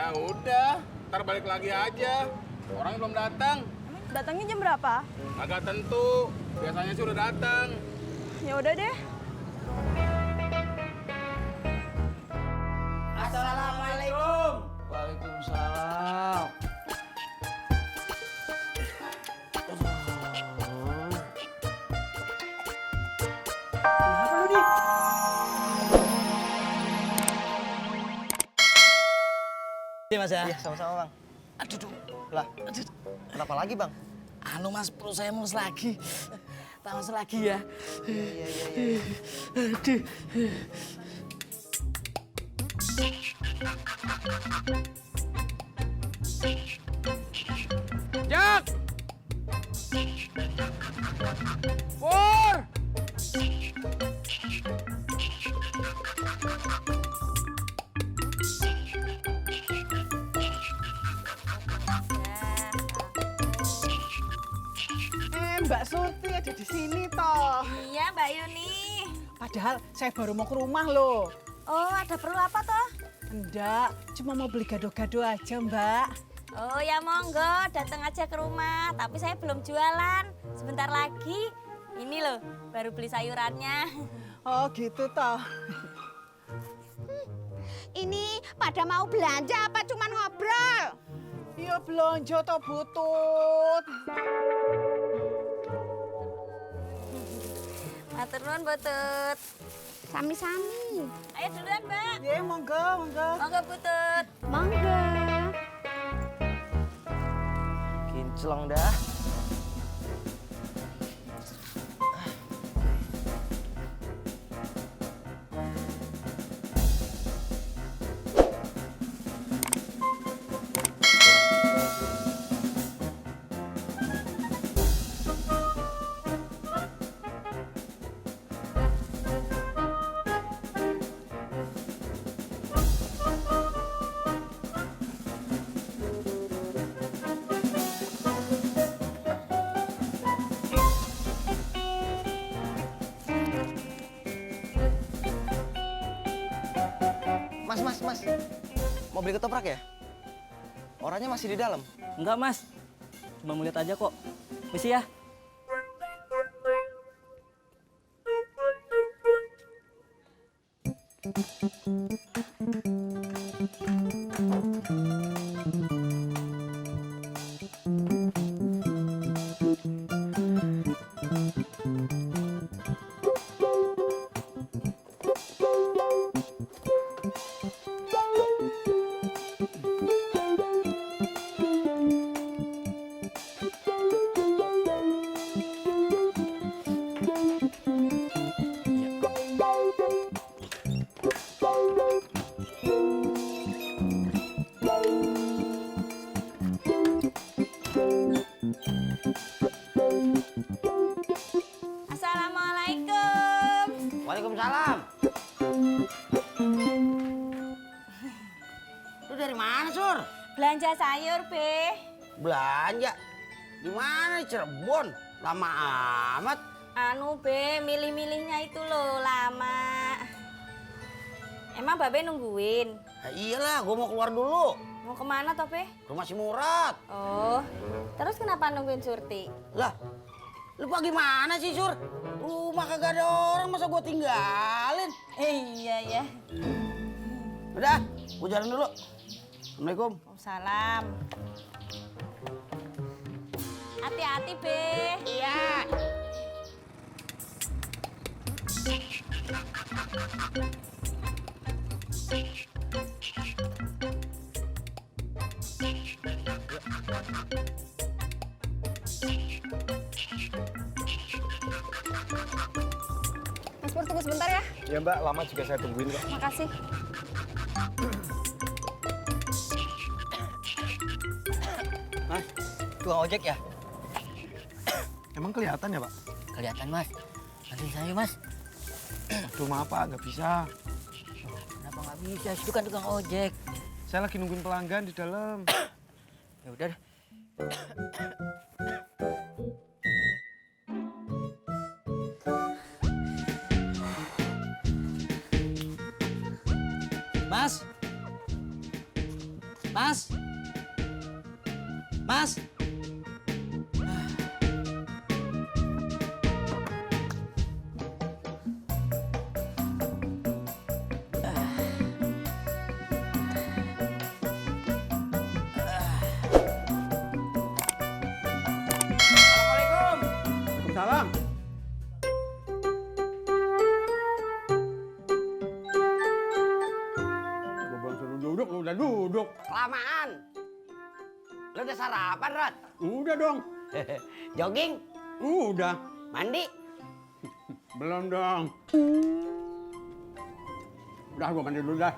Ya udah, ntar balik lagi aja. Orangnya belum datang. Datangnya jam berapa? Agak tentu. Biasanya sih udah datang. Ya udah deh. Assalamualaikum. Waalaikumsalam. Kenapa lu, Dik? Iya mas ya? Iya, sama-sama Bang. Aduh, Lah, kenapa lagi Bang? anu mas perut saya mulus lagi. Tamas lagi ya. Iya. Aduh. Jak! Pur! Mbak Surti ada di sini toh. Iya Mbak Yuni. Padahal saya baru mau ke rumah loh. Oh ada perlu apa toh? Enggak, cuma mau beli gado-gado aja Mbak. Oh ya monggo, datang aja ke rumah. Tapi saya belum jualan. Sebentar lagi. Ini loh, baru beli sayurannya. Oh gitu toh. Ini pada mau belanja apa cuman ngobrol? Iya belanja toh butut. Matur nuwun Butut. Sami-sami. Ayo duluan Mbak. Iya monggo. Monggo Butut. Monggo. Kinclong dah. Mas. Mau beli ketoprak ya? Orangnya masih di dalam. Enggak mas, cuma mau lihat aja kok. Misi ya. Assalamualaikum. Waalaikumsalam. Lu dari mana, Sur? Belanja sayur, Be. Belanja. Di mana? Cirebon. Lama amat. Anu, Be, milih-milihnya itu loh lama. Emang Babe nungguin? Ya iyalah, gua mau keluar dulu. Mau kemana toh, Be? Rumah si Murad. Oh, terus kenapa nungguin Surti? Lah, lu gimana sih, Sur? Rumah kagak ada orang, masa gua tinggalin? Iya ya. Udah, gua jalan dulu. Assalamualaikum. Salam. Hati-hati, Be. Iya. Mas Pur, tunggu sebentar ya. Ya Mbak, lama juga saya tungguin kok. Makasih. Mas, tukang ojek ya? Emang kelihatan ya Pak? Kelihatan mas. Nanti saya mas. Aduh maaf Pak, nggak bisa. Kenapa nggak bisa? Itu kan tukang ojek. Saya lagi nungguin pelanggan di dalam. Ya udah. Mas. kelamaan. Lu udah sarapan, Rod? Udah dong. Jogging? Udah. Mandi? Belum dong. Udah gua mandi dulu dah.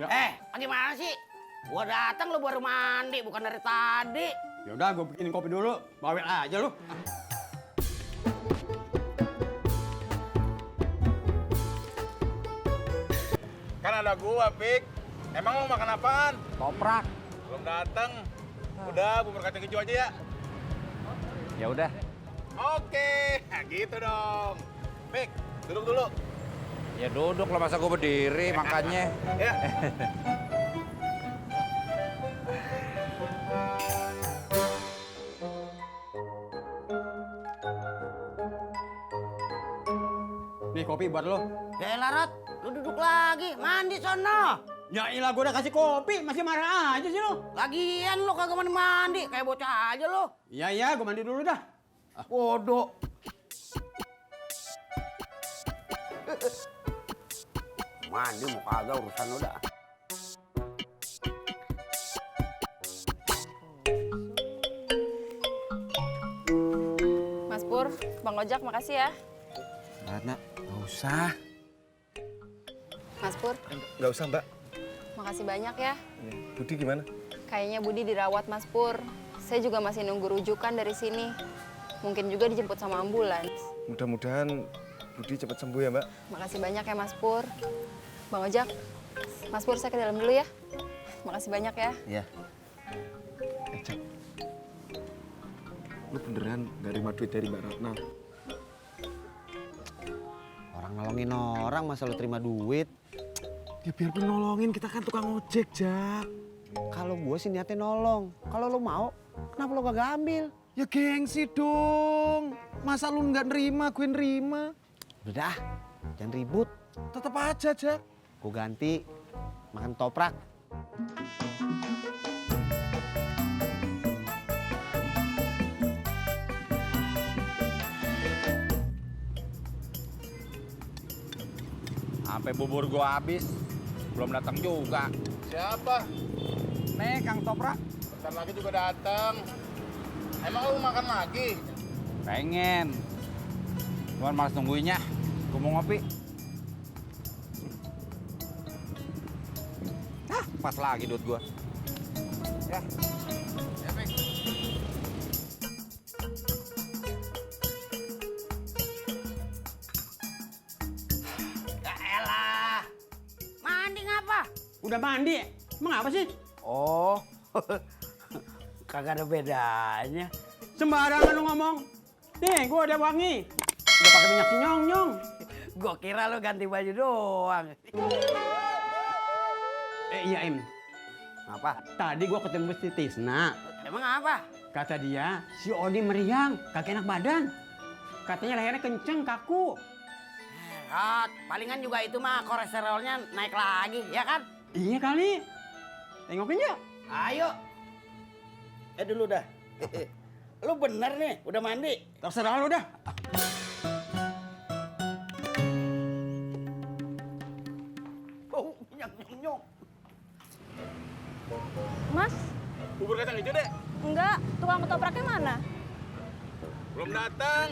Ya. Bagaimana sih? Gua datang lu baru mandi, bukan dari tadi. Ya udah gua bikinin kopi dulu. Bawel aja lu. Kan ada gua, Pik. Emang lo makan apaan? Toprak. Belum datang. Udah, bubur kacang hijau aja ya. Ya udah. Oke, nah, gitu dong. Pik, duduk dulu. Ya duduk lah, masa gue berdiri makannya. Ya. Nih kopi buat lo. Ya elah, Rod. Lu duduk lagi, mandi sono. Ya ilah gua udah kasih kopi, masih marah aja sih lo. Lagian lu kagak mandi-mandi, kayak bocah aja lu. Iya, gua mandi dulu dah. Bodoh. Mandi mau kagak urusan lu dah. Mas Pur, Bang Ojak makasih ya. Nak, nggak usah. Mas Pur, Nggak usah, Mbak. makasih banyak ya. Budi gimana? Kayaknya Budi dirawat Mas Pur. Saya juga masih nunggu rujukan dari sini. Mungkin juga dijemput sama ambulans. Mudah-mudahan Budi cepat sembuh ya, Mbak. Makasih banyak ya Mas Pur. Bang Ojak, Mas Pur saya ke dalam dulu ya. Makasih banyak ya. Iya. Cak. Lu beneran nggak terima duit dari Mbak Ratna? Orang nolongin orang, masa lu terima duit? Ya biarpun nolongin, kita kan tukang ojek, Jak. Kalau gue sih niatnya nolong. Kalau lu mau, kenapa lu kagak ambil? Ya gengsi dong. Masa lu nggak nerima, gue nerima. Udah, jangan ribut. Tetep aja, Jak. Gue ganti makan toprak. Sampai bubur gua habis, belum datang juga. Siapa? Nih, Kang Toprak. Bentar lagi juga datang. Emang lo makan lagi? Pengen. Cuman malas nungguinnya. Gua mau ngopi. Pas lagi duit gua. Ya. Ya, Pik. Ya elah. Mandi ngapa? Udah mandi. Emang apa sih? Oh, kagak ada bedanya. Sembarangan lu ngomong. Nih, gua udah wangi. Udah pakai minyak si nyong-nyong. Gue kira lu ganti baju doang. Iya, Im. Apa? Tadi gua ketemu si Tisna. Emang apa? Kata dia, si Odi meriang, kagak enak badan. Katanya lehernya kenceng, kaku. Rod, palingan juga itu mah kolesterolnya naik lagi, ya kan? Iya kali. Tengokin yuk. Ayo. Dulu dah. Lu bener nih, udah mandi. Terserah lu dah. Bau minyak nyong-nyong. Mas, Bubur kacang hijau deh. enggak, tukang ketopraknya mana? Belum datang.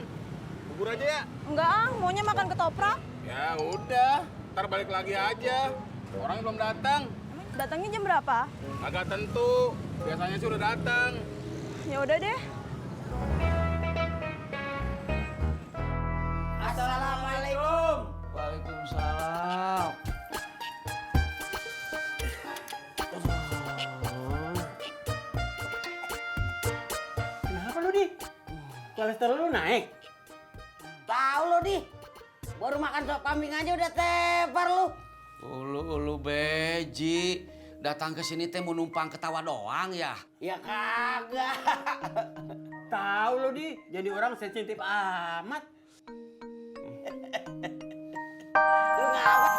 Bubur aja ya. Enggak ah, maunya makan ketoprak. Ya udah, ntar balik lagi aja. Orang belum datang. Datangnya jam berapa? Agak tentu. Biasanya sih udah datang. Ya udah deh. Assalamualaikum. Waalaikumsalam. Kenapa lu, Di? Kolesterol lu naik? Tahu lo di. Baru makan sop kambing aja udah tepar lu. Ulu beji. Datang ke sini teh mau numpang ketawa doang ya? Ya kagak. Tahu lu, Di. Jadi orang sensitif amat. Lu ngapa?